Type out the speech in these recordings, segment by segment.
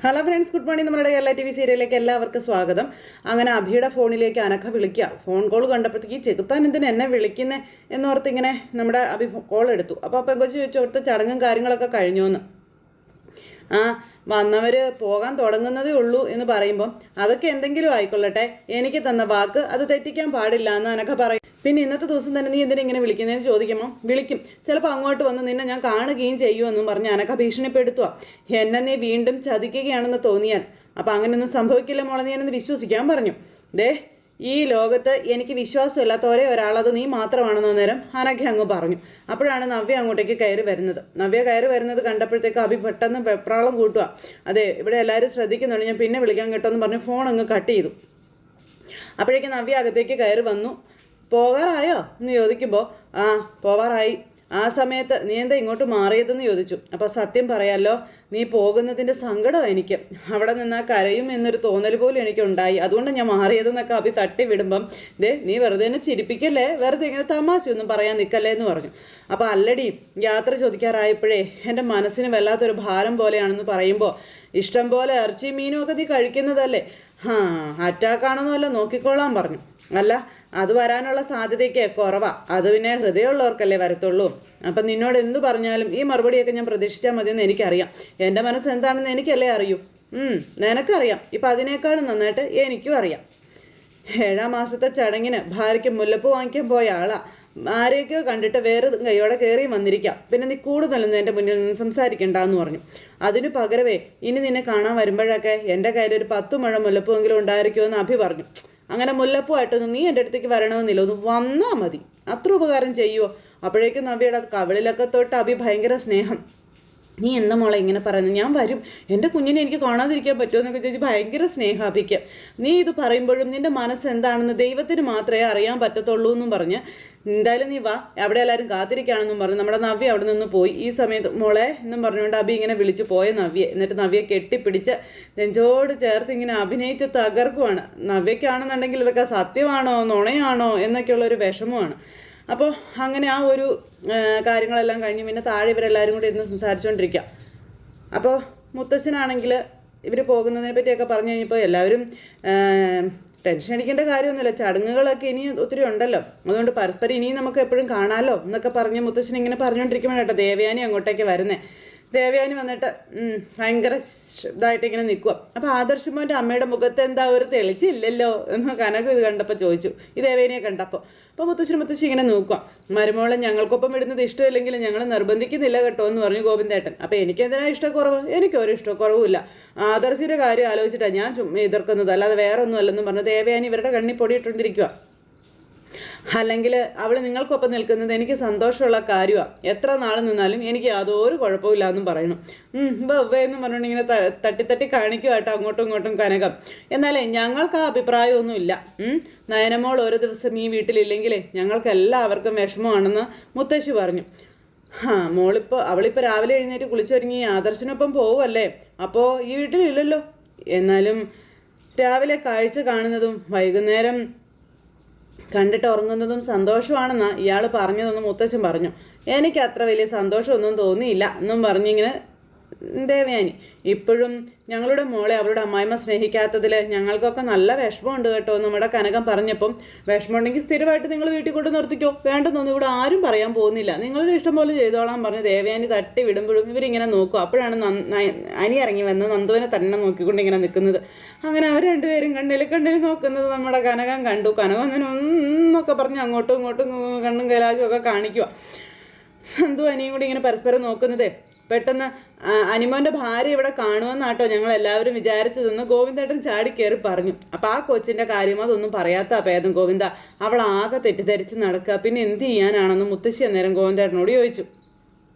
Hello friends, good morning. നമ്മുടെ Kerala TV സീരിയലിലേക്ക് എല്ലാവർക്കും സ്വാഗതം. അങ്ങനെ അഭിയുടെ ഫോണിലേക്ക് അനഘ വിളിക്കുക. ഫോൺ കോൾ കണ്ടപ്പോഴത്തേക്ക് ചെകുത്താൻ എന്തിനാ എന്നെ വിളിക്കുന്നത് എന്നോർത്ത് ഇങ്ങനെ നമ്മുടെ അഭി കോൾ എടുത്തു. അപ്പോൾ പെങ്കൊച്ച് ചോദിച്ചു അവിടുത്തെ ചടങ്ങും കാര്യങ്ങളൊക്കെ കഴിഞ്ഞോന്ന്. വന്നവർ പോകാൻ തുടങ്ങുന്നതേ ഉള്ളൂ എന്ന് പറയുമ്പം അതൊക്കെ എന്തെങ്കിലും ആയിക്കൊള്ളട്ടെ, എനിക്ക് തന്ന വാക്ക് അത് തെറ്റിക്കാൻ പാടില്ല എന്ന് അനഘ പറയും. പിന്നെ ഇന്നത്തെ ദിവസം തന്നെ നീ എന്തിനാ ഇങ്ങനെ വിളിക്കുന്നതെന്ന് ചോദിക്കുമ്പോൾ വിളിക്കും, ചിലപ്പോൾ അങ്ങോട്ട് വന്ന് നിന്നെ ഞാൻ കാണുകയും ചെയ്യുമെന്നും പറഞ്ഞ് അനഘ ഭീഷണിപ്പെടുത്തുക. എന്നെ നീ വീണ്ടും ചതിക്കുകയാണെന്ന് തോന്നിയാൽ അപ്പം അങ്ങനെയൊന്നും സംഭവിക്കില്ല മോളെ, നീ എന്നെ വിശ്വസിക്കാൻ പറഞ്ഞു. ദേ, ഈ ലോകത്ത് എനിക്ക് വിശ്വാസമില്ലാത്ത ഒരേ ഒരാളത് നീ മാത്രമാണെന്ന് നേരം അനഘ അങ്ങ് പറഞ്ഞു. അപ്പോഴാണ് നവ്യ അങ്ങോട്ടേക്ക് കയറി വരുന്നത്. നവ്യ കയറി വരുന്നത് കണ്ടപ്പോഴത്തേക്ക് അഭി പെട്ടെന്ന് വെപ്രാളം കൂട്ടുക. അതെ, ഇവിടെ എല്ലാവരും ശ്രദ്ധിക്കുന്നുണ്ട്, ഞാൻ പിന്നെ വിളിക്കാൻ കേട്ടോ എന്ന് പറഞ്ഞ് ഫോൺ അങ്ങ് കട്ട് ചെയ്തു. അപ്പോഴേക്കും നവ്യ അകത്തേക്ക് കയറി വന്നു. പോകാറായോ എന്ന് ചോദിക്കുമ്പോൾ പോകാറായി. ആ സമയത്ത് നീ എന്താ ഇങ്ങോട്ട് മാറിയതെന്ന് ചോദിച്ചു. അപ്പോൾ സത്യം പറയാമല്ലോ, നീ പോകുന്നതിൻ്റെ സങ്കടം എനിക്ക് അവിടെ നിന്നാൽ കരയും എന്നൊരു തോന്നൽ പോലും എനിക്കുണ്ടായി, അതുകൊണ്ട് ഞാൻ മാറിയതെന്നൊക്കെ അഭി തട്ടി വിടുമ്പം നീ വെറുതെ എന്നെ ചിരിപ്പിക്കല്ലേ, വെറുതെ ഇങ്ങനെ തമാശയൊന്നും പറയാൻ നിൽക്കല്ലേ എന്ന് പറഞ്ഞു. അപ്പോൾ അല്ലടി, യാത്ര ചോദിക്കാറായപ്പോഴേ എൻ്റെ മനസ്സിന് വല്ലാത്തൊരു ഭാരം പോലെയാണെന്ന് പറയുമ്പോൾ ഇഷ്ടം പോലെ ഇറച്ചി മീനും ഒക്കെ നീ കഴിക്കുന്നതല്ലേ, അറ്റാക്കാണെന്നല്ല നോക്കിക്കോളാൻ പറഞ്ഞു. അല്ല, അത് വരാനുള്ള സാധ്യതയ്ക്ക് കുറവാ, അത് പിന്നെ ഹൃദയമുള്ളവർക്കല്ലേ വരത്തുള്ളൂ. അപ്പം നിന്നോട് എന്തു പറഞ്ഞാലും ഈ മറുപടിയൊക്കെ ഞാൻ പ്രതീക്ഷിച്ചാൽ മതിയെന്ന് എനിക്കറിയാം. എൻ്റെ മനസ്സ് എന്താണെന്ന് എനിക്കല്ലേ അറിയൂ. നിനക്കറിയാം, ഇപ്പം അതിനേക്കാളും നന്നായിട്ട് എനിക്കും അറിയാം. 7-ാം മാസത്തെ ചടങ്ങിന് ഭാര്യയ്ക്ക് മുല്ലപ്പൂ വാങ്ങിക്കാൻ പോയ ആളാ. ആരെയൊക്കെയോ കണ്ടിട്ട് വേറെ കൈയോടെ കയറി വന്നിരിക്കാം. പിന്നെ നീ കൂടുതലൊന്നും എൻ്റെ മുന്നിൽ നിന്ന് സംസാരിക്കണ്ടെന്ന് പറഞ്ഞു. അതിനു പകരവേ ഇനി നിന്നെ കാണാൻ വരുമ്പോഴൊക്കെ എൻ്റെ കയ്യിലൊരു 10 മുഴം മുല്ലപ്പൂവെങ്കിലും ഉണ്ടായിരിക്കുമെന്ന് അഭി പറഞ്ഞു. അങ്ങനെ മുല്ലപ്പൂവായിട്ടൊന്നും നീ എൻ്റെ അടുത്തേക്ക് വരണമെന്നില്ല, ഒന്ന് വന്നാൽ മതി, അത്ര ഉപകാരം ചെയ്യുമോ? അപ്പോഴേക്കും നവ്യയുടെ കവിളിലൊക്കെ തൊട്ട് അഭി ഭയങ്കര സ്നേഹം. നീ എന്താ മോളെ ഇങ്ങനെ പറയുന്നത്? ഞാൻ വരും, എൻ്റെ കുഞ്ഞിനെ എനിക്ക് കാണാതിരിക്കാൻ പറ്റുമോ എന്നൊക്കെ ചോദിച്ച് ഭയങ്കര സ്നേഹം അഭിക്ക്. നീ ഇത് പറയുമ്പോഴും നിൻ്റെ മനസ്സ് എന്താണെന്ന് ദൈവത്തിന് മാത്രമേ അറിയാൻ പറ്റത്തുള്ളൂ എന്നും പറഞ്ഞ് എന്തായാലും നീ വാ, അവിടെ എല്ലാവരും കാത്തിരിക്കുകയാണെന്നും പറഞ്ഞു നമ്മുടെ നവ്യ അവിടെ നിന്ന് പോയി. ഈ സമയത്ത് മോളെ എന്നും പറഞ്ഞുകൊണ്ട് അഭി ഇങ്ങനെ വിളിച്ചു പോയ നവ്യെ, എന്നിട്ട് നവ്യെ കെട്ടിപ്പിടിച്ച് നെഞ്ചോട് ചേർത്ത് ഇങ്ങനെ അഭിനയിച്ച് തകർക്കുവാണ്. നവ്യക്കാണെന്നുണ്ടെങ്കിൽ ഇതൊക്കെ സത്യമാണോ നുണയാണോ എന്നൊക്കെയുള്ളൊരു വിഷമമാണ്. അപ്പോൾ അങ്ങനെ ആ ഒരു കാര്യങ്ങളെല്ലാം കഴിഞ്ഞ് പിന്നെ താഴെ ഇവരെല്ലാവരും കൂടി ഇരുന്ന് സംസാരിച്ചുകൊണ്ടിരിക്കുക. അപ്പോൾ മുത്തശ്ശനാണെങ്കിൽ ഇവർ പോകുന്നതിനെ പറ്റിയൊക്കെ പറഞ്ഞു കഴിഞ്ഞപ്പോൾ എല്ലാവരും ടെൻഷൻ അടിക്കേണ്ട കാര്യമൊന്നുമില്ല, ചടങ്ങുകളൊക്കെ ഇനി ഒത്തിരി ഉണ്ടല്ലോ, അതുകൊണ്ട് പരസ്പരം ഇനിയും നമുക്ക് എപ്പോഴും കാണാമല്ലോ എന്നൊക്കെ പറഞ്ഞ് മുത്തശ്ശൻ ഇങ്ങനെ പറഞ്ഞുകൊണ്ടിരിക്കുമ്പോഴേട്ടോ ദേവയാനി അങ്ങോട്ടേക്ക് വരുന്നത്. ദേവയാനി വന്നിട്ട് ഭയങ്കര ഇതായിട്ട് ഇങ്ങനെ നിൽക്കുക. അപ്പോൾ ആദർശ് മോൻ്റെ അമ്മയുടെ മുഖത്ത് എന്താ ഒരു തെളിച്ചില്ലല്ലോ എന്ന് കനക ഇത് കണ്ടപ്പോൾ ചോദിച്ചു, ഈ ദേവയാനിയെ കണ്ടപ്പോൾ. അപ്പോൾ മുത്തശ്ശി ഇങ്ങനെ നോക്കുക. മരുമോളെ ഞങ്ങൾക്കൊപ്പം ഇടുന്നത് ഇഷ്ടമില്ലെങ്കിൽ ഞങ്ങൾ നിർബന്ധിക്കുന്നില്ല കേട്ടോ എന്ന് പറഞ്ഞു ഗോവിന്ദേട്ടൻ. അപ്പോൾ എനിക്കെന്തിനാ ഇഷ്ടക്കുറവ്? എനിക്കൊരു ഇഷ്ടക്കുറവുമില്ല, ആദർശിൻ്റെ കാര്യം ആലോചിച്ചിട്ടാണ് ഞാൻ എതിർക്കുന്നത്, അല്ലാതെ വേറെ ഒന്നും അല്ലെന്ന് പറഞ്ഞു ദേവയാനി ഇവരുടെ കണ്ണി പൊടിയിട്ടോണ്ടിരിക്കുക. അല്ലെങ്കിൽ അവൾ നിങ്ങൾക്കൊപ്പം നിൽക്കുന്നത് എനിക്ക് സന്തോഷമുള്ള കാര്യമാണ്, എത്ര നാൾ നിന്നാലും എനിക്ക് യാതൊരു കുഴപ്പമില്ല എന്നും പറയണം. എന്ന് പറഞ്ഞുകൊണ്ട് ഇങ്ങനെ തട്ടി കാണിക്കുക കേട്ടോ അങ്ങോട്ടും ഇങ്ങോട്ടും കനകം. എന്നാലേ ഞങ്ങൾക്ക് ആ അഭിപ്രായമൊന്നുമില്ല. നയനമോൾ ഒരു ദിവസം ഈ വീട്ടിലില്ലെങ്കിൽ ഞങ്ങൾക്ക് എല്ലാവർക്കും വിഷമമാണെന്ന് മുത്തശ്ശി പറഞ്ഞു. അവളിപ്പോൾ രാവിലെ എഴുന്നേറ്റ് കുളിച്ചൊരുങ്ങി ആദർശനൊപ്പം പോവുമല്ലേ, അപ്പോൾ ഈ വീട്ടിലില്ലല്ലോ. എന്നാലും രാവിലെ കാഴ്ച കാണുന്നതും വൈകുന്നേരം കണ്ടിട്ട് ഉറങ്ങുന്നതും സന്തോഷമാണെന്നാണ് ഇയാൾ പറഞ്ഞതെന്ന് മുത്തശ്ശൻ പറഞ്ഞു. എനിക്ക് അത്ര വലിയ സന്തോഷമൊന്നും തോന്നിയില്ല എന്നും പറഞ്ഞിങ്ങനെ ദേവയാനി. ഇപ്പോഴും ഞങ്ങളുടെ മോളെ അവളുടെ അമ്മായിമ്മ സ്നേഹിക്കാത്തതിൽ ഞങ്ങൾക്കൊക്കെ നല്ല വിഷമമുണ്ട് കേട്ടോ നമ്മുടെ കനകം പറഞ്ഞപ്പം. വിഷമമുണ്ടെങ്കിൽ സ്ഥിരമായിട്ട് നിങ്ങൾ വീട്ടിൽ കൊണ്ട് നിർത്തിക്കോ, വേണ്ടെന്നൊന്നും ഇവിടെ ആരും പറയാൻ പോകുന്നില്ല, നിങ്ങളുടെ ഇഷ്ടം പോലെ ചെയ്തോളാൻ പറഞ്ഞ് ദേവയാനി തട്ടി വിടുമ്പോഴും ഇവരിങ്ങനെ നോക്കും. അപ്പോഴാണ് അനി ഇറങ്ങി വന്ന് നന്ദുവിനെ തന്നെ നോക്കിക്കൊണ്ട് ഇങ്ങനെ നിൽക്കുന്നത്. അങ്ങനെ അവർ രണ്ടുപേരും കണ്ണിൽ നോക്കുന്നത് നമ്മുടെ കനകം കണ്ടു. കനകം എന്നൊക്കെ പറഞ്ഞ് അങ്ങോട്ടും ഇങ്ങോട്ടും കണ്ണും കൈലാശവും ഒക്കെ കാണിക്കുക. നന്ദു അനിയും കൂടി ഇങ്ങനെ പരസ്പരം നോക്കുന്നത്. പെട്ടെന്ന് അനിമോൻ്റെ ഭാര്യ ഇവിടെ കാണുമെന്നാട്ടോ ഞങ്ങൾ എല്ലാവരും വിചാരിച്ചതെന്ന് ഗോവിന്ദേട്ടൻ ചാടിക്കയറി പറഞ്ഞു. അപ്പോൾ ആ കൊച്ചിൻ്റെ കാര്യം അതൊന്നും പറയാത്ത ഭേദം ഗോവിന്ദ, അവൾ ആകെ തെറ്റിദ്ധരിച്ച് നടക്കുക, പിന്നെ എന്ത് ചെയ്യാനാണെന്ന് മുത്തശ്ശി അന്നേരം ഗോവിന്ദേട്ടനോട് ചോദിച്ചു.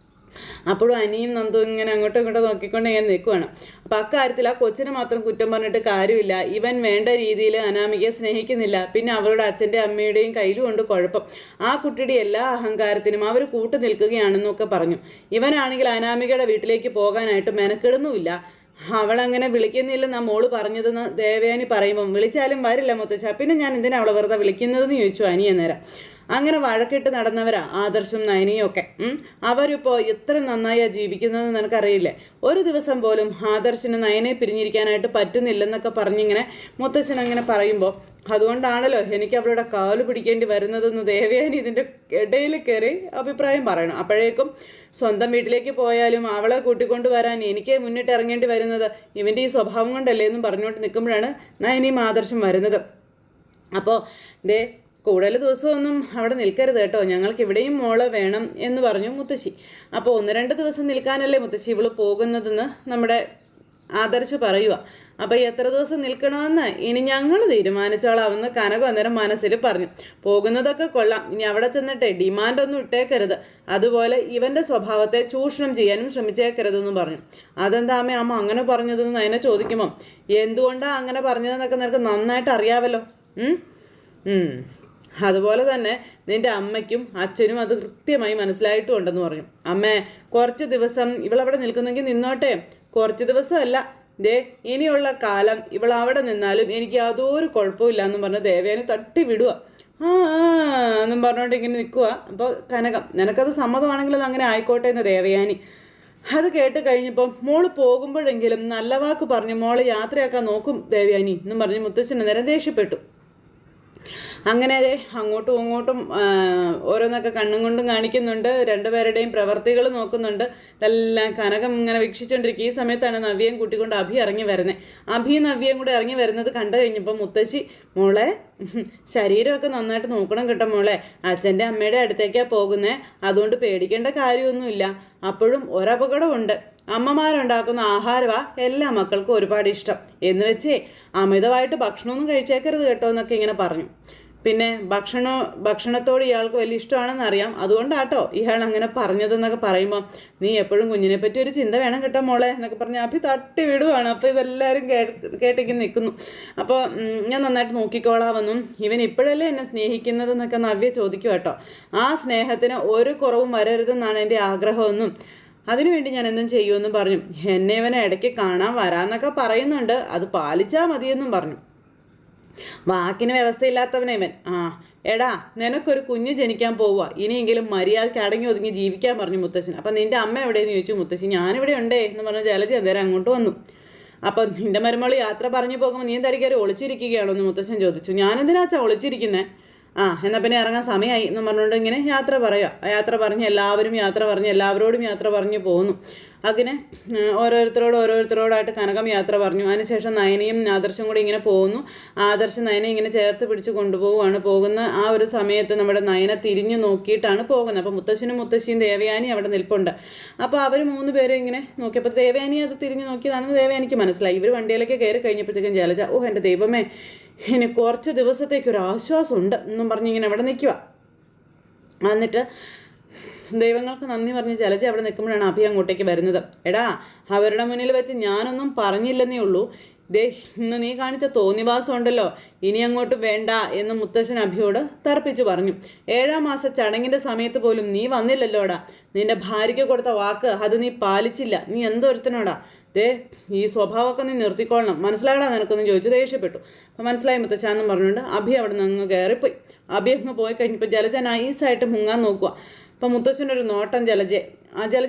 അപ്പോഴും അനിയും നന്ദു ഇങ്ങനെ അങ്ങോട്ടും ഇങ്ങോട്ടും നോക്കിക്കൊണ്ട് ഇങ്ങനെ നിൽക്കുകയാണ്. അപ്പോൾ അക്കാര്യത്തിൽ ആ കൊച്ചിനെ മാത്രം കുറ്റം പറഞ്ഞിട്ട് കാര്യമില്ല, ഇവൻ വേണ്ട രീതിയിൽ അനാമികയെ സ്നേഹിക്കുന്നില്ല, പിന്നെ അവളുടെ അച്ഛൻ്റെ അമ്മയുടെയും കയ്യിലും ഉണ്ട് കുഴപ്പം. ആ കുട്ടിയുടെ എല്ലാ അഹങ്കാരത്തിനും അവർ കൂട്ടു നിൽക്കുകയാണെന്നൊക്കെ പറഞ്ഞു. ഇവനാണെങ്കിൽ അനാമികയുടെ വീട്ടിലേക്ക് പോകാനായിട്ട് മെനക്കെടുന്നുമില്ല, അവളങ്ങനെ വിളിക്കുന്നില്ലെന്നാ മോള് പറഞ്ഞതെന്ന് ദേവയാനി പറയുമ്പം വിളിച്ചാലും വരില്ല മുത്തച്ഛ, പിന്നെ ഞാൻ എന്തിനാ അവളെ വെറുതെ വിളിക്കുന്നതെന്ന് ചോദിച്ചു അനി അന്നേരം. അങ്ങനെ വഴക്കിട്ട് നടന്നവരാ ആദർശും നയനിയും ഒക്കെ. അവരിപ്പോൾ എത്ര നന്നായാ ജീവിക്കുന്നതെന്ന് നിനക്കറിയില്ലേ? ഒരു ദിവസം പോലും ആദർശിന് നയനെ പിരിഞ്ഞിരിക്കാനായിട്ട് പറ്റുന്നില്ലെന്നൊക്കെ പറഞ്ഞിങ്ങനെ മുത്തശ്ശൻ അങ്ങനെ പറയുമ്പോൾ, അതുകൊണ്ടാണല്ലോ എനിക്ക് അവളുടെ കാല് പിടിക്കേണ്ടി വരുന്നതെന്ന് ദേവയാനി ഇതിൻ്റെ ഇടയിൽ കയറി അഭിപ്രായം പറയണം. അപ്പോഴേക്കും സ്വന്തം വീട്ടിലേക്ക് പോയാലും അവളെ കൂട്ടിക്കൊണ്ട് വരാൻ എനിക്ക് മുന്നിട്ട് ഇറങ്ങേണ്ടി വരുന്നത് ഇവൻ്റെ ഈ സ്വഭാവം കൊണ്ടല്ലേ എന്നും പറഞ്ഞുകൊണ്ട് നിൽക്കുമ്പോഴാണ് നയനിയും ആദർശം വരുന്നത്. അപ്പോൾ ദേ കൂടുതൽ ദിവസമൊന്നും അവിടെ നിൽക്കരുത് കേട്ടോ, ഞങ്ങൾക്ക് ഇവിടെയും മോള് വേണം എന്ന് പറഞ്ഞു മുത്തശ്ശി. അപ്പോൾ 1-2 ദിവസം നിൽക്കാനല്ലേ മുത്തശ്ശി ഇവള് പോകുന്നതെന്ന് നമ്മുടെ ആദർശ് പറയുക. അപ്പോൾ എത്ര ദിവസം നിൽക്കണമെന്ന് ഇനി ഞങ്ങൾ തീരുമാനിച്ചോളാമെന്ന് കനകം അന്നേരം മനസ്സിൽ പറഞ്ഞു. പോകുന്നതൊക്കെ കൊള്ളാം, ഇനി അവിടെ ചെന്നിട്ട് ഡിമാൻഡൊന്നും ഇട്ടേക്കരുത്, അതുപോലെ ഇവൻ്റെ സ്വഭാവത്തെ ചൂഷണം ചെയ്യാനും ശ്രമിച്ചേക്കരുതെന്ന് പറഞ്ഞു. അതെന്താ അമ്മ അങ്ങനെ പറഞ്ഞതെന്ന് അതിനെ ചോദിക്കുമ്പം, എന്തുകൊണ്ടാണ് അങ്ങനെ പറഞ്ഞതെന്നൊക്കെ നിനക്ക് നന്നായിട്ട് അറിയാമല്ലോ. അതുപോലെ തന്നെ നിൻ്റെ അമ്മയ്ക്കും അച്ഛനും അത് കൃത്യമായി മനസ്സിലായിട്ടുണ്ടെന്ന് പറഞ്ഞു. അമ്മേ, കുറച്ച് ദിവസം ഇവളവിടെ നിൽക്കുന്നെങ്കിൽ നിന്നോട്ടെ, കുറച്ച് ദിവസമല്ല, ദേ ഇനിയുള്ള കാലം ഇവൾ അവിടെ നിന്നാലും എനിക്ക് യാതൊരു കുഴപ്പമില്ല എന്നും പറഞ്ഞ് ദേവയാനി തട്ടി വിടുക. എന്നും പറഞ്ഞുകൊണ്ട് ഇങ്ങനെ നിൽക്കുക. അപ്പോൾ കനകം, നിനക്കത് സമ്മതമാണെങ്കിൽ അത് അങ്ങനെ ആയിക്കോട്ടെ എന്ന് ദേവയാനി. അത് കേട്ട് കഴിഞ്ഞപ്പോൾ, മോള് പോകുമ്പോഴെങ്കിലും നല്ല വാക്ക് പറഞ്ഞ് മോളെ യാത്രയാക്കാൻ നോക്കും ദേവയാനി എന്നും പറഞ്ഞ് മുത്തശ്ശന് നേരം ദേഷ്യപ്പെട്ടു. അങ്ങനെ അങ്ങോട്ടും ഇങ്ങോട്ടും ഓരോന്നൊക്കെ കണ്ണും കൊണ്ടും കാണിക്കുന്നുണ്ട്, രണ്ടുപേരുടെയും പ്രവർത്തികൾ നോക്കുന്നുണ്ട്. ഇതെല്ലാം കനകം ഇങ്ങനെ വീക്ഷിച്ചുകൊണ്ടിരിക്കും. ഈ സമയത്താണ് നവ്യയും കൂട്ടിക്കൊണ്ട് അഭി ഇറങ്ങി വരുന്നത്. അഭിയും നവ്യയും കൂടെ ഇറങ്ങി വരുന്നത് കണ്ടു കഴിഞ്ഞപ്പോൾ മുത്തശ്ശി, മോളെ ശരീരമൊക്കെ നന്നായിട്ട് നോക്കണം കേട്ടോ മോളെ, അച്ഛൻ്റെ അമ്മയുടെ അടുത്തേക്കാണ് പോകുന്നത്, അതുകൊണ്ട് പേടിക്കേണ്ട കാര്യമൊന്നുമില്ല. അപ്പോഴും ഒരപകടമുണ്ട്, അമ്മമാരുണ്ടാക്കുന്ന ആഹാരമാ എല്ലാ മക്കൾക്കും ഒരുപാട് ഇഷ്ടം എന്ന് വെച്ചേ അമിതമായിട്ട് ഭക്ഷണമൊന്നും കഴിച്ചേക്കരുത് കേട്ടോ എന്നൊക്കെ ഇങ്ങനെ പറഞ്ഞു. പിന്നെ ഭക്ഷണത്തോട് ഇയാൾക്ക് വലിയ ഇഷ്ടമാണെന്ന് അറിയാം, അതുകൊണ്ടാട്ടോ ഇയാൾ അങ്ങനെ പറഞ്ഞതെന്നൊക്കെ പറയുമ്പോൾ, നീ എപ്പോഴും കുഞ്ഞിനെ പറ്റി ഒരു ചിന്ത വേണം കേട്ടോ മോളെ എന്നൊക്കെ പറഞ്ഞ് അഭി തട്ടി വിടുവാണ്. അപ്പോൾ ഇതെല്ലാവരും കേട്ടിങ്ങനെ നിൽക്കുന്നു. അപ്പോൾ ഞാൻ നന്നായിട്ട് നോക്കിക്കോളാമെന്നും ഇവൻ ഇപ്പോഴല്ലേ എന്നെ സ്നേഹിക്കുന്നതെന്നൊക്കെ നവ്യ ചോദിക്കും കേട്ടോ. ആ സ്നേഹത്തിന് ഒരു കുറവും വരരുതെന്നാണ് എൻ്റെ ആഗ്രഹമെന്നും അതിനുവേണ്ടി ഞാൻ എന്തും ചെയ്യുമെന്നും പറഞ്ഞു. എന്നെ ഇവനെ ഇടയ്ക്ക് കാണാൻ വരാമെന്നൊക്കെ പറയുന്നുണ്ട്, അത് പാലിച്ചാൽ മതിയെന്നും പറഞ്ഞു. വാക്കിന് വ്യവസ്ഥയില്ലാത്തവനെ ഇവൻ. എടാ, നിനക്കൊരു കുഞ്ഞ് ജനിക്കാൻ പോവുക, ഇനിയെങ്കിലും മര്യാദയ്ക്ക് അടങ്ങി ഒതുങ്ങി ജീവിക്കാൻ പറഞ്ഞു മുത്തശ്ശൻ. അപ്പം നിൻ്റെ അമ്മ എവിടെയെന്ന് ചോദിച്ചു മുത്തശ്ശി. ഞാനിവിടെ ഉണ്ടേ എന്ന് പറഞ്ഞ് ജലജ അന്നേരം അങ്ങോട്ട് വന്നു. അപ്പം നിൻ്റെ മരുമോൾ യാത്ര പറഞ്ഞു പോകുമ്പോൾ നീ തടിക്കാരി ഒളിച്ചിരിക്കുകയാണോ എന്ന് മുത്തശ്ശൻ ചോദിച്ചു. ഞാനെന്തിനാച്ചാ ഒളിച്ചിരിക്കുന്നത്? എന്നാൽ പിന്നെ ഇറങ്ങാൻ സമയമായി എന്ന് പറഞ്ഞുകൊണ്ട് ഇങ്ങനെ യാത്ര പറയുക. യാത്ര പറഞ്ഞ് എല്ലാവരോടും യാത്ര പറഞ്ഞ് പോകുന്നു. അങ്ങനെ ഓരോരുത്തരോടായിട്ട് കനകം യാത്ര പറഞ്ഞു. അതിനുശേഷം നയനയും ആദർശം കൂടി ഇങ്ങനെ പോകുന്നു. ആദർശ് നയനെ ഇങ്ങനെ ചേർത്ത് പിടിച്ച് കൊണ്ടുപോവുകയാണ്. പോകുന്ന ആ ഒരു സമയത്ത് നമ്മുടെ നയന തിരിഞ്ഞു നോക്കിയിട്ടാണ് പോകുന്നത്. അപ്പോൾ മുത്തശ്ശനും മുത്തശ്ശിയും ദേവയാനി അവിടെ നിൽപ്പുണ്ട്. അപ്പോൾ അവർ 3 പേരും ഇങ്ങനെ നോക്കിയപ്പോൾ ദേവയാനി അത് തിരിഞ്ഞു നോക്കിയതാണെന്ന് ദേവയാനിക്ക് മനസ്സിലായി. ഇവർ വണ്ടിയിലേക്ക് കയറി കഴിഞ്ഞപ്പോഴത്തേക്കും ജലജ, എൻ്റെ ദൈവമേ, ഇനി കുറച്ച് ദിവസത്തേക്കൊരു ആശ്വാസമുണ്ട് എന്നും പറഞ്ഞ് ഇങ്ങനെ അവിടെ നിൽക്കുക. എന്നിട്ട് ദൈവങ്ങൾക്ക് നന്ദി പറഞ്ഞ് ജലജ അവിടെ നിൽക്കുമ്പോഴാണ് അഭി അങ്ങോട്ടേക്ക് വരുന്നത്. എടാ, അവരുടെ മുന്നിൽ വെച്ച് ഞാനൊന്നും പറഞ്ഞില്ലെന്നേ ഉള്ളൂ, ഇന്ന് നീ കാണിച്ച തോന്നിവാസം ഉണ്ടല്ലോ, ഇനി അങ്ങോട്ട് വേണ്ട എന്ന് മുത്തശ്ശൻ അഭിയോട് തർപ്പിച്ചു പറഞ്ഞു. 7-ാം മാസ ചടങ്ങിൻ്റെ സമയത്ത് പോലും നീ വന്നില്ലല്ലോടാ, നിന്റെ ഭാര്യയ്ക്ക് കൊടുത്ത വാക്ക് അത് നീ പാലിച്ചില്ല, നീ എന്തൊരുത്തനോടാ, ഈ സ്വഭാവമൊക്കെ നീ നിർത്തിക്കൊള്ളണം, മനസ്സിലാകടാ നിനക്കൊന്നും ചോദിച്ചു ദേഷ്യപ്പെട്ടു. അപ്പം മനസ്സിലായി മുത്തശ്ശാന്നും പറഞ്ഞുകൊണ്ട് അഭി അവിടെ നിന്ന് അങ്ങ് കയറിപ്പോയി. അഭി അങ്ങ് പോയി കഴിഞ്ഞപ്പോൾ ജലജ നൈസായിട്ട് മുങ്ങാൻ നോക്കുക. അപ്പം മുത്തശ്ശൻ്റെ ഒരു നോട്ടം ജലജ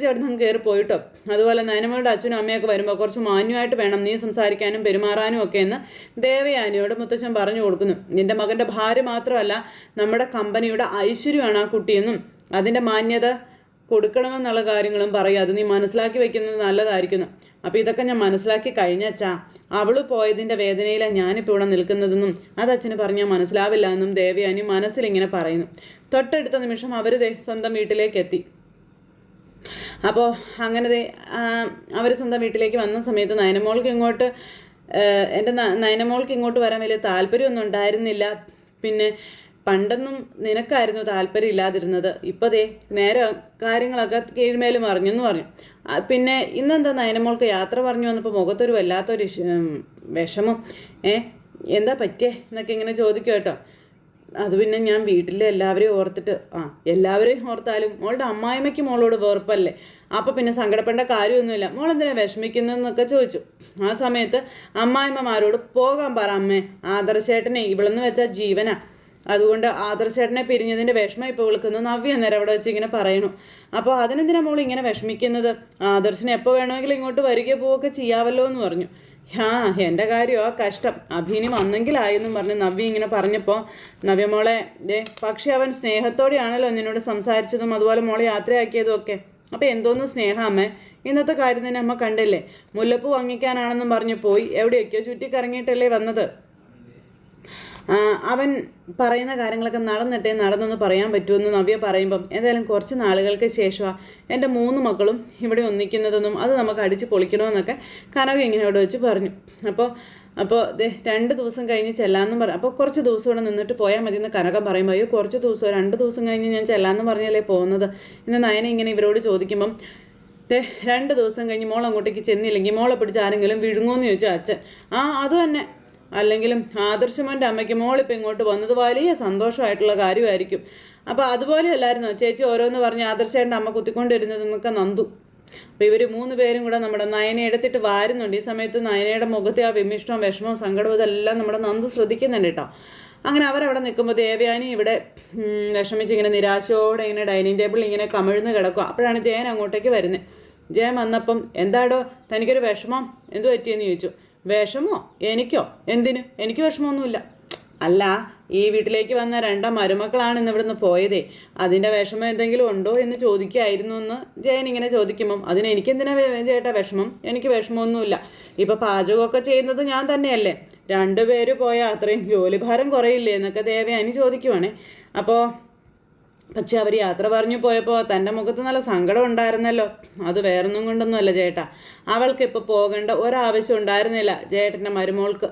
അവിടെ നിന്ന് കയറി പോയിട്ടോ. അതുപോലെ നയനമ്മയുടെ അച്ഛനും അമ്മയൊക്കെ വരുമ്പോൾ കുറച്ച് മാന്യമായിട്ട് വേണം നീ സംസാരിക്കാനും പെരുമാറാനും ഒക്കെ എന്ന് ദേവയാനിയോട് മുത്തശ്ശൻ പറഞ്ഞു കൊടുക്കുന്നു. നിൻ്റെ മകൻ്റെ ഭാര്യ മാത്രമല്ല, നമ്മുടെ കമ്പനിയുടെ ഐശ്വര്യമാണ് ആ കുട്ടിയെന്നും അതിൻ്റെ മാന്യത കൊടുക്കണമെന്നുള്ള കാര്യങ്ങളും പറയും. അത് നീ മനസ്സിലാക്കി വെക്കുന്നത് നല്ലതായിരിക്കുന്നു. അപ്പോൾ ഇതൊക്കെ ഞാൻ മനസ്സിലാക്കി കഴിഞ്ഞച്ചാ, അവൾ പോയതിൻ്റെ വേദനയിലാണ് ഞാനിപ്പോൾ ഇവിടെ നിൽക്കുന്നതെന്നും അത് അച്ഛന് പറഞ്ഞാൽ മനസ്സിലാവില്ല എന്നും ദേവയാനി മനസ്സിലിങ്ങനെ പറയുന്നു. തൊട്ടടുത്ത നിമിഷം അവർ സ്വന്തം വീട്ടിലേക്ക് എത്തി. അപ്പോൾ അങ്ങനെ അവർ സ്വന്തം വീട്ടിലേക്ക് വന്ന സമയത്ത് നയനമോൾക്ക് ഇങ്ങോട്ട് വരാൻ വലിയ താല്പര്യമൊന്നും ഉണ്ടായിരുന്നില്ല. പിന്നെ പണ്ടൊന്നും നിനക്കായിരുന്നു താല്പര്യം ഇല്ലാതിരുന്നത്, ഇപ്പോൾ നേരെ കാര്യങ്ങളൊക്കെ കീഴ്മേലും അറിഞ്ഞെന്ന് പറഞ്ഞു. പിന്നെ ഇന്നെന്താ നയനമോൾക്ക് യാത്ര പറഞ്ഞു വന്നപ്പോൾ മുഖത്തൊരു വല്ലാത്തൊരു വിഷമം, എന്താ പറ്റിയേ എന്നൊക്കെ ഇങ്ങനെ ചോദിക്കും കേട്ടോ. അത് പിന്നെ ഞാൻ വീട്ടിലെ എല്ലാവരെയും ഓർത്തിട്ട്, എല്ലാവരെയും ഓർത്താലും മോളുടെ അമ്മായിമ്മയ്ക്ക് മോളോട് വെറുപ്പല്ലേ, അപ്പോൾ പിന്നെ സങ്കടപ്പെടേണ്ട കാര്യമൊന്നുമില്ല, മോളെന്തിനാ വിഷമിക്കുന്നതെന്നൊക്കെ ചോദിച്ചു. ആ സമയത്ത് അമ്മായിമ്മമാരോട് പോകാൻ പറ അമ്മേ, ആദർശേട്ടനെ ഇവളെന്ന് വെച്ചാൽ ജീവനാ, അതുകൊണ്ട് ആദർശേട്ടനെ പിരിഞ്ഞതിൻ്റെ വിഷമം ഇപ്പോൾ വിളിക്കുന്നു നവ്യ അന്നേരം അവിടെ വെച്ച് ഇങ്ങനെ പറയണു. അപ്പോൾ അതിനെന്തിനാ മോൾ ഇങ്ങനെ വിഷമിക്കുന്നത്? ആദർശിനെ എപ്പോൾ വേണമെങ്കിലും ഇങ്ങോട്ട് വരികയോ പോവുകയൊക്കെ ചെയ്യാവല്ലോ എന്ന് പറഞ്ഞു. എൻ്റെ കാര്യമോ കഷ്ടം, അഭിനി വന്നെങ്കിലായെന്നും പറഞ്ഞ് നവ്യ ഇങ്ങനെ പറഞ്ഞപ്പോൾ നവ്യ മോളെ പക്ഷെ അവൻ സ്നേഹത്തോടെയാണല്ലോ നിന്നോട് സംസാരിച്ചതും അതുപോലെ മോളെ യാത്രയാക്കിയതും ഒക്കെ. അപ്പോൾ എന്തോന്നും സ്നേഹം അമ്മേ, ഇന്നത്തെ കാര്യം തന്നെ അമ്മ കണ്ടില്ലേ, മുല്ലപ്പൂ വാങ്ങിക്കാനാണെന്നും പറഞ്ഞ് പോയി എവിടെയൊക്കെയോ ചുറ്റിക്കറങ്ങിയിട്ടല്ലേ വന്നത്. അവൻ പറയുന്ന കാര്യങ്ങളൊക്കെ നടന്നെന്ന് പറയാൻ പറ്റുമെന്ന് നവ്യ പറയുമ്പം എന്തായാലും കുറച്ച് നാളുകൾക്ക് ശേഷമാണ് എൻ്റെ 3 മക്കളും ഇവിടെ ഒന്നിക്കുന്നതെന്നും അത് നമുക്ക് അടിച്ച് പൊളിക്കണമെന്നൊക്കെ കനക ഇങ്ങനെ അവിടെ വെച്ച് പറഞ്ഞു. അപ്പോൾ 2 ദിവസം കഴിഞ്ഞ് ചെല്ലാമെന്നും പറഞ്ഞു. അപ്പോൾ കുറച്ച് ദിവസം ഇവിടെ നിന്നിട്ട് പോയാൽ മതി എന്ന് കനകം പറയുമ്പോൾ അയ്യോ കുറച്ച് ദിവസം 2 ദിവസം കഴിഞ്ഞ് ഞാൻ ചെല്ലാമെന്ന് പറഞ്ഞല്ലേ പോകുന്നത്. ഇന്ന് നയന ഇങ്ങനെ ഇവരോട് ചോദിക്കുമ്പം 2 ദിവസം കഴിഞ്ഞ് മോൾ അങ്ങോട്ടേക്ക് ചെന്നില്ലെങ്കിൽ മോളെ പിടിച്ച് ആരെങ്കിലും വിഴുങ്ങുമെന്ന് ചോദിച്ചു അച്ഛൻ. അത് തന്നെ, അല്ലെങ്കിലും ആദർശമോൻ്റെ അമ്മയ്ക്ക് മോളിപ്പോൾ ഇങ്ങോട്ട് വന്നത് വലിയ സന്തോഷമായിട്ടുള്ള കാര്യമായിരിക്കും. അപ്പോൾ അതുപോലെ അല്ലായിരുന്നോ ചേച്ചി ഓരോന്ന് പറഞ്ഞ് ആദർശേൻ്റെ അമ്മ കുത്തിക്കൊണ്ടിരുന്നതെന്നൊക്കെ നന്ദു. അപ്പോൾ ഇവർ 3 പേരും കൂടെ നമ്മുടെ നയനെ എടുത്തിട്ട് വാരുന്നുണ്ട്. ഈ സമയത്ത് നയനയുടെ മുഖത്തെ ആ വിമിഷ്ടവും വിഷമവും സങ്കടവും ഇതെല്ലാം നമ്മുടെ നന്ദു ശ്രദ്ധിക്കുന്നുണ്ട് കേട്ടോ. അങ്ങനെ അവരവിടെ നിൽക്കുമ്പോൾ ദേവയാനി ഇവിടെ വിഷമിച്ച് ഇങ്ങനെ നിരാശയോടെ ഇങ്ങനെ ഡൈനിങ് ടേബിളിൽ ഇങ്ങനെ കമിഴ്ന്ന് കിടക്കുക. അപ്പോഴാണ് ജയൻ അങ്ങോട്ടേക്ക് വരുന്നത്. ജയൻ വന്നപ്പം എന്താടോ തനിക്കൊരു വിഷമം എന്തു പറ്റിയെന്ന് ചോദിച്ചു. വിഷമോ? എനിക്കോ? എന്തിന്? എനിക്ക് വിഷമമൊന്നുമില്ല. അല്ല, ഈ വീട്ടിലേക്ക് വന്ന 2 മരുമക്കളാണ് ഇന്ന് ഇവിടുന്ന് പോയതേ, അതിൻ്റെ വിഷമം എന്തെങ്കിലും ഉണ്ടോ എന്ന് ചോദിക്കായിരുന്നു എന്ന് ജയൻ ഇങ്ങനെ ചോദിക്കുമ്പം അതിന് എനിക്കെന്തിനാ ചേട്ടാ വിഷമം? എനിക്ക് വിഷമമൊന്നുമില്ല. ഇപ്പം പാചകമൊക്കെ ചെയ്യുന്നത് ഞാൻ തന്നെയല്ലേ, 2 പേര് പോയാൽ അത്രയും ജോലിഭാരം കുറയില്ലേ എന്നൊക്കെ ദേവയാനി ചോദിക്കുവാണേ. അപ്പോൾ പക്ഷെ അവർ യാത്ര പറഞ്ഞു പോയപ്പോൾ തൻ്റെ മുഖത്ത് നല്ല സങ്കടം ഉണ്ടായിരുന്നല്ലോ. അത് വേറൊന്നും കൊണ്ടൊന്നും അല്ല ചേട്ടാ, അവൾക്കിപ്പോൾ പോകേണ്ട ഒരാവശ്യം ഉണ്ടായിരുന്നില്ല ചേട്ടൻ്റെ മരുമോൾക്ക്.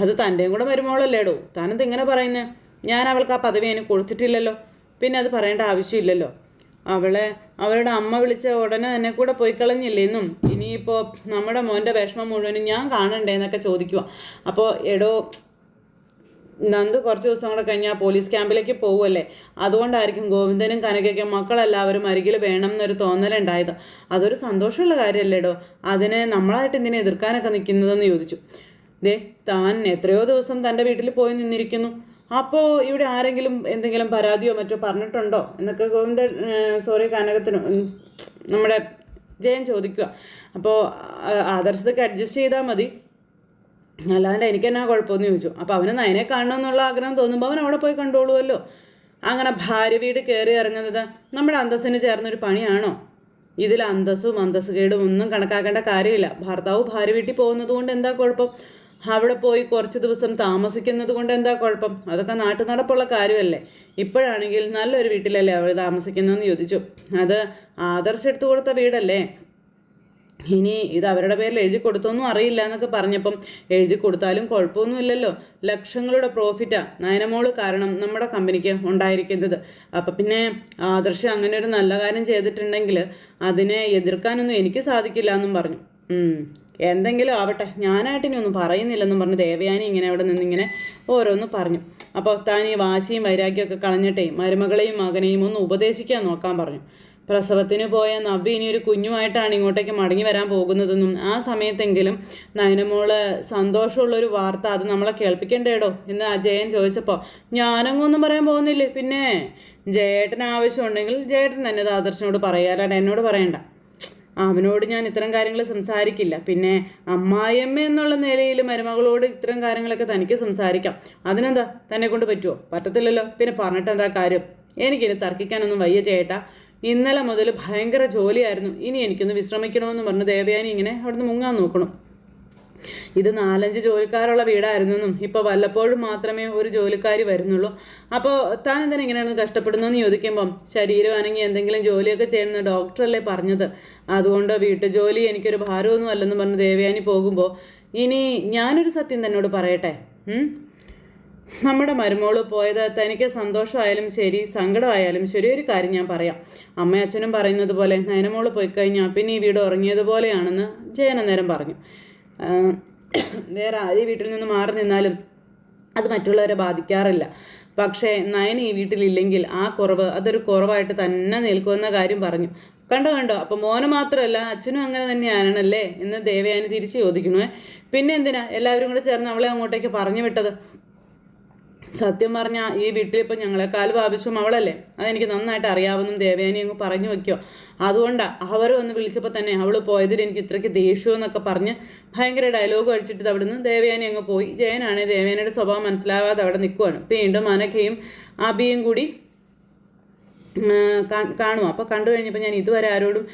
അത് തൻ്റെയും കൂടെ മരുമോളല്ലേടോ, താനത് ഇങ്ങനെ പറയുന്നത്? ഞാൻ അവൾക്ക് ആ പദവി അതിന് കൊടുത്തിട്ടില്ലല്ലോ, പിന്നെ അത് പറയേണ്ട ആവശ്യമില്ലല്ലോ. അവളുടെ അമ്മ വിളിച്ച ഉടനെ തന്നെ കൂടെ പോയി കളഞ്ഞില്ലേന്നും ഇനിയിപ്പോൾ നമ്മുടെ മോൻ്റെ വിഷമം മുഴുവനും ഞാൻ കാണണ്ടേ എന്നൊക്കെ ചോദിക്കുക. അപ്പോൾ എടോ നന്ദു കുറച്ച് ദിവസം കൂടെ കഴിഞ്ഞാൽ പോലീസ് ക്യാമ്പിലേക്ക് പോവുമല്ലേ, അതുകൊണ്ടായിരിക്കും ഗോവിന്ദനും കനകയ്ക്കും മക്കളെല്ലാവരും അരികിൽ വേണം എന്നൊരു തോന്നലുണ്ടായത്. അതൊരു സന്തോഷമുള്ള കാര്യമല്ലേടോ, അതിനെ നമ്മളായിട്ട് എന്തിനെ എതിർക്കാനൊക്കെ നിൽക്കുന്നതെന്ന് ചോദിച്ചു. താൻ എത്രയോ ദിവസം തൻ്റെ വീട്ടിൽ പോയി നിന്നിരിക്കുന്നു, അപ്പോൾ ഇവിടെ ആരെങ്കിലും എന്തെങ്കിലും പരാതിയോ മറ്റോ പറഞ്ഞിട്ടുണ്ടോ എന്നൊക്കെ കനകത്തിന് നമ്മുടെ ജയൻ ചോദിക്കുക. അപ്പോൾ ആദർശത്തൊക്കെ അഡ്ജസ്റ്റ് ചെയ്താൽ മതി, അല്ലാണ്ട് എനിക്കെന്നാ കുഴപ്പമെന്ന് ചോദിച്ചു. അപ്പോൾ അവന് നയനെ കാണണമെന്നുള്ള ആഗ്രഹം തോന്നുമ്പോൾ അവൻ അവിടെ പോയി കണ്ടോളുമല്ലോ. അങ്ങനെ ഭാര്യ വീട് കയറി ഇറങ്ങുന്നത് നമ്മുടെ അന്തസ്സിന് ചേർന്നൊരു പണിയാണോ? ഇതിൽ അന്തസ്സും അന്തസ്സുകേടും ഒന്നും കണക്കാക്കേണ്ട കാര്യമില്ല. ഭർത്താവ് ഭാര്യ വീട്ടിൽ പോകുന്നത് കൊണ്ട് എന്താ കുഴപ്പം? അവിടെ പോയി കുറച്ച് ദിവസം താമസിക്കുന്നത് കൊണ്ട് എന്താ കുഴപ്പം? അതൊക്കെ നാട്ടു നടപ്പുള്ള കാര്യമല്ലേ. ഇപ്പോഴാണെങ്കിൽ നല്ലൊരു വീട്ടിലല്ലേ അവൾ താമസിക്കുന്നതെന്ന് ചോദിച്ചു. അത് ആദർശെടുത്ത് കൊടുത്ത വീടല്ലേ, ഇനി ഇത് അവരുടെ പേരിൽ എഴുതി കൊടുത്തൊന്നും അറിയില്ല എന്നൊക്കെ പറഞ്ഞപ്പം എഴുതി കൊടുത്താലും കുഴപ്പമൊന്നുമില്ലല്ലോ, ലക്ഷങ്ങളുടെ പ്രോഫിറ്റാണ് നയനമോള് കാരണം നമ്മുടെ കമ്പനിക്ക് ഉണ്ടായിരിക്കുന്നത്. അപ്പം പിന്നെ ആദർശം അങ്ങനെ ഒരു നല്ല കാര്യം ചെയ്തിട്ടുണ്ടെങ്കിൽ അതിനെ എതിർക്കാനൊന്നും എനിക്ക് സാധിക്കില്ല എന്നും പറഞ്ഞു. എന്തെങ്കിലും ആവട്ടെ, ഞാനായിട്ടിനി ഒന്നും പറയുന്നില്ലെന്നും പറഞ്ഞ് ദേവയാനി ഇങ്ങനെ അവിടെ നിന്നിങ്ങനെ ഓരോന്ന് പറഞ്ഞു. അപ്പോൾ താൻ ഈ വാശിയും വൈരാഗ്യമൊക്കെ കളഞ്ഞിട്ടേ മരുമകളെയും മകനെയും ഒന്ന് ഉപദേശിക്കാൻ നോക്കാൻ പറഞ്ഞു. പ്രസവത്തിന് പോയ നവ്യ ഇനി ഒരു കുഞ്ഞുമായിട്ടാണ് ഇങ്ങോട്ടേക്ക് മടങ്ങി വരാൻ പോകുന്നതെന്നും ആ സമയത്തെങ്കിലും നയനമോള് സന്തോഷമുള്ളൊരു വാർത്ത അത് നമ്മളെ കേൾപ്പിക്കണ്ടേടോ എന്ന് ജയൻ ചോദിച്ചപ്പോൾ ഞാനങ്ങൊന്നും പറയാൻ പോകുന്നില്ലേ, പിന്നെ ജയേട്ടന് ആവശ്യമുണ്ടെങ്കിൽ ജയേട്ടൻ തന്നെ അത് ആദർശനോട് പറയാലാണ്ട് എന്നോട് പറയണ്ട. അവനോട് ഞാൻ ഇത്തരം കാര്യങ്ങൾ സംസാരിക്കില്ല. പിന്നെ അമ്മായിയമ്മ എന്നുള്ള നിലയിൽ മരുമകളോട് ഇത്തരം കാര്യങ്ങളൊക്കെ തനിക്ക് സംസാരിക്കാം, അതിനെന്താ തന്നെ കൊണ്ട് പറ്റുമോ? പറ്റത്തില്ലല്ലോ, പിന്നെ പറഞ്ഞിട്ട് എന്താ കാര്യം? എനിക്കിനി തർക്കിക്കാനൊന്നും വയ്യ ചേട്ടാ, ഇന്നലെ മുതൽ ഭയങ്കര ജോലിയായിരുന്നു, ഇനി എനിക്കൊന്ന് വിശ്രമിക്കണമെന്ന് പറഞ്ഞ് ദേവയാനി ഇങ്ങനെ അവിടുന്ന് മുങ്ങാൻ നോക്കണം. ഇത് 4-5 ജോലിക്കാരുള്ള വീടായിരുന്നെന്നും ഇപ്പോൾ വല്ലപ്പോഴും മാത്രമേ ഒരു ജോലിക്കാരി വരുന്നുള്ളൂ. അപ്പോൾ താൻ എന്തിനാ ഇങ്ങനെയാണ് കഷ്ടപ്പെടുന്നതെന്ന് ചോദിക്കുമ്പം ശരീരം അനങ്ങി എന്തെങ്കിലും ജോലിയൊക്കെ ചെയ്യുന്ന ഡോക്ടറല്ലേ പറഞ്ഞത്, അതുകൊണ്ട് വീട്ടുജോലി എനിക്കൊരു ഭാരമൊന്നും അല്ലെന്ന് പറഞ്ഞ് ദേവയാനി പോകുമ്പോൾ ഇനി ഞാനൊരു സത്യം തന്നോട് പറയട്ടെ. നമ്മുടെ മരുമോള് പോയത് തനിക്ക് സന്തോഷമായാലും ശരി സങ്കടമായാലും ശരി ഒരു കാര്യം ഞാൻ പറയാം. അമ്മയും അച്ഛനും പറയുന്നത് പോലെ നയനമോള് പോയി കഴിഞ്ഞാൽ പിന്നെ ഈ വീട് ഉറങ്ങിയതുപോലെയാണെന്ന് ജയൻ അന്നേരം പറഞ്ഞു. വേറെ ആരും വീട്ടിൽ നിന്ന് മാറി നിന്നാലും അത് മറ്റുള്ളവരെ ബാധിക്കാറില്ല. പക്ഷേ നയൻ ഈ വീട്ടിലില്ലെങ്കിൽ ആ കുറവ് അതൊരു കുറവായിട്ട് തന്നെ നിൽക്കുമെന്ന കാര്യം പറഞ്ഞു. കണ്ടോ അപ്പോൾ മോന് മാത്രമല്ല അച്ഛനും അങ്ങനെ തന്നെയാണല്ലേ എന്ന് ദേവയാനി തിരിച്ചു ചോദിക്കണേ. പിന്നെ എന്തിനാ എല്ലാവരും കൂടെ ചേർന്ന് അവളെ അങ്ങോട്ടേക്ക് പറഞ്ഞു വിട്ടത്? സത്യം പറഞ്ഞാൽ ഈ വീട്ടിലിപ്പോൾ ഞങ്ങളെക്കാളും ആവശ്യം അവളല്ലേ, അതെനിക്ക് നന്നായിട്ട് അറിയാവുന്നും ദേവയാനി അങ്ങ് പറഞ്ഞു വയ്ക്കോ. അതുകൊണ്ടാണ് അവർ വന്ന് വിളിച്ചപ്പോൾ തന്നെ അവൾ പോയതിൽ എനിക്ക് ഇത്രയ്ക്ക് ദേഷ്യം എന്നൊക്കെ പറഞ്ഞ് ഭയങ്കര ഡയലോഗ് അടിച്ചിട്ട് അവിടെ നിന്ന് ദേവയാനി അങ്ങ് പോയി. ജയനാണ് ദേവയാനിയുടെ സ്വഭാവം മനസ്സിലാകാതെ അവിടെ നിൽക്കുവാണ്. വീണ്ടും അനഘയും അബിയും കൂടി കാണും. അപ്പോൾ കണ്ടു കഴിഞ്ഞപ്പോൾ ഞാൻ ഇതുവരെ ആരോടും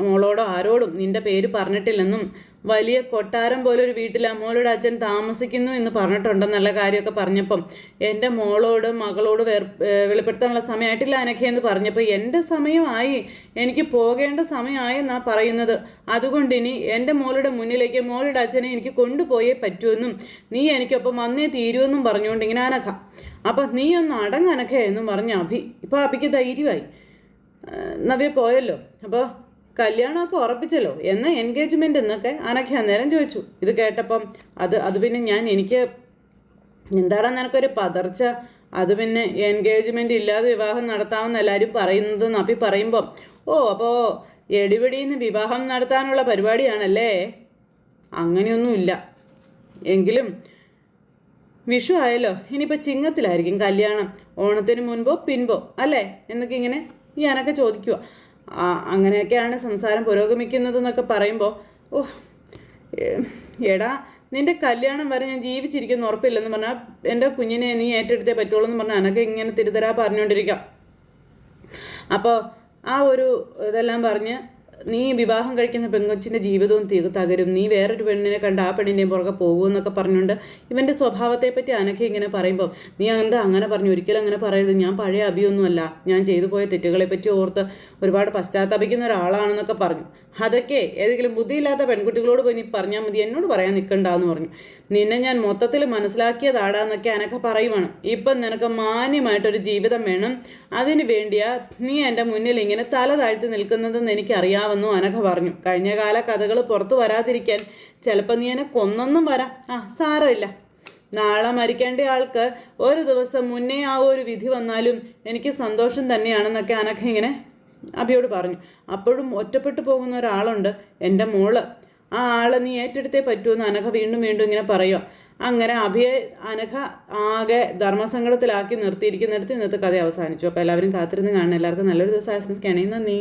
മോളോടോ ആരോടും നിൻ്റെ പേര് പറഞ്ഞിട്ടില്ലെന്നും വലിയ കൊട്ടാരം പോലെ ഒരു വീട്ടിൽ മോളുടെ അച്ഛൻ താമസിക്കുന്നു എന്ന് പറഞ്ഞിട്ടുണ്ടെന്നുള്ള കാര്യമൊക്കെ പറഞ്ഞപ്പം എൻ്റെ മോളോട് മകളോട് വെളിപ്പെടുത്താനുള്ള സമയമായിട്ടില്ല അനഘയെന്ന് പറഞ്ഞപ്പോൾ എൻ്റെ സമയമായി, എനിക്ക് പോകേണ്ട സമയമായി എന്നാണ് പറയുന്നത്. അതുകൊണ്ട് ഇനി എൻ്റെ മോളുടെ മുന്നിലേക്ക് മോളുടെ അച്ഛനെ എനിക്ക് കൊണ്ടുപോയേ പറ്റുമെന്നും നീ എനിക്കൊപ്പം വന്നേ തീരുമെന്നും പറഞ്ഞുകൊണ്ട് ഇങ്ങനെ അനഘ. അപ്പം നീ ഒന്ന് അടങ്ങനഘ എന്നും പറഞ്ഞ അഭി. ഇപ്പോൾ അഭിക്ക് ധൈര്യമായി. നവ്യ പോയല്ലോ, അപ്പോൾ കല്യാണമൊക്കെ ഉറപ്പിച്ചല്ലോ, എന്നാൽ എൻഗേജ്മെൻ്റ് എന്നൊക്കെ അനഘ അന്നേരം ചോദിച്ചു. ഇത് കേട്ടപ്പം അത് പിന്നെ എനിക്ക് എന്താടാ നിനക്കൊരു പതർച്ച, അത് പിന്നെ എൻഗേജ്മെൻ്റ് ഇല്ലാതെ വിവാഹം നടത്താമെന്ന് എല്ലാവരും പറയുന്നതെന്ന് അഭി പറയുമ്പം അപ്പോൾ എടിപിടിന്ന് വിവാഹം നടത്താനുള്ള പരിപാടിയാണല്ലേ? അങ്ങനെയൊന്നുമില്ല, എങ്കിലും വിഷു ആയല്ലോ, ഇനിയിപ്പോൾ ചിങ്ങത്തിലായിരിക്കും കല്യാണം, ഓണത്തിന് മുൻപോ പിൻപോ അല്ലേ എന്നൊക്കെ ഇങ്ങനെ ഞാനൊക്കെ ചോദിക്കുക. അങ്ങനെയൊക്കെയാണ് സംസാരം പുരോഗമിക്കുന്നതെന്നൊക്കെ പറയുമ്പോൾ എടാ നിൻ്റെ കല്യാണം വരെ ഞാൻ ജീവിച്ചിരിക്കുന്ന ഉറപ്പില്ലെന്ന് പറഞ്ഞാൽ എൻ്റെ കുഞ്ഞിനെ നീ ഏറ്റെടുത്തേ പറ്റുള്ളൂ എന്ന് പറഞ്ഞാൽ അനൊക്കെ ഇങ്ങനെ തിരുതരാ പറഞ്ഞുകൊണ്ടിരിക്കാം. അപ്പോൾ ആ ഒരു ഇതെല്ലാം പറഞ്ഞ് നീ വിവാഹം കഴിക്കുന്ന പെങ്കൊച്ചിൻ്റെ ജീവിതവും തകരും, നീ വേറൊരു പെണ്ണിനെ കണ്ട് ആ പെണ്ണിൻ്റെയും പുറകെ പോകുമെന്നൊക്കെ പറഞ്ഞുകൊണ്ട് ഇവൻ്റെ സ്വഭാവത്തെപ്പറ്റി അനഘ ഇങ്ങനെ പറയുമ്പോൾ നീ എന്താ അങ്ങനെ പറഞ്ഞു, ഒരിക്കലും അങ്ങനെ പറയരുത്, ഞാൻ പഴയ അഭിയൊന്നുമല്ല, ഞാൻ ചെയ്തു പോയ തെറ്റുകളെപ്പറ്റി ഓർത്ത് ഒരുപാട് പശ്ചാത്തപിക്കുന്ന ഒരാളാണെന്നൊക്കെ പറഞ്ഞു. അതൊക്കെ ഏതെങ്കിലും ബുദ്ധിയില്ലാത്ത പെൺകുട്ടികളോട് പോയി നീ പറഞ്ഞാൽ മതി, എന്നോട് പറയാൻ നിൽക്കണ്ടെന്ന് പറഞ്ഞു. നിന്നെ ഞാൻ മൊത്തത്തിൽ മനസ്സിലാക്കിയതാടാന്നൊക്കെ അനഘ പറയുവാണ്. ഇപ്പം നിനക്ക് മാന്യമായിട്ടൊരു ജീവിതം വേണം, അതിന് വേണ്ടിയാ നീ എൻ്റെ മുന്നിൽ ഇങ്ങനെ തല താഴ്ത്തി നിൽക്കുന്നതെന്ന് എനിക്കറിയാമെന്നും അനഘ പറഞ്ഞു. കഴിഞ്ഞകാല കഥകൾ പുറത്തു വരാതിരിക്കാൻ ചിലപ്പോൾ നീ എന്നെ കൊന്നൊന്നും വരാം, സാരമില്ല, നാളെ മരിക്കേണ്ട ആൾക്ക് ഒരു ദിവസം മുന്നേ ആ ഒരു വിധി വന്നാലും എനിക്ക് സന്തോഷം തന്നെയാണെന്നൊക്കെ അനഘ ഇങ്ങനെ അഭിയോട് പറഞ്ഞു. അപ്പോഴും ഒറ്റപ്പെട്ടു പോകുന്ന ഒരാളുണ്ട്, എൻ്റെ മോള്, ആ ആളെ നീ ഏറ്റെടുത്തേ പറ്റുമെന്ന് അനഘ വീണ്ടും വീണ്ടും ഇങ്ങനെ പറയുക. അങ്ങനെ അഭിയെ അനഘ ആകെ ധർമ്മസങ്കടത്തിലാക്കി നിർത്തിയിരിക്കുന്നിടത്ത് ഇന്നത്തെ കഥ അവസാനിച്ചു. അപ്പോൾ എല്ലാവരും കാത്തിരുന്ന് കാണണം. എല്ലാവർക്കും നല്ലൊരു ദിവസം ആശംസിക്കുകയാണ്. നന്ദി.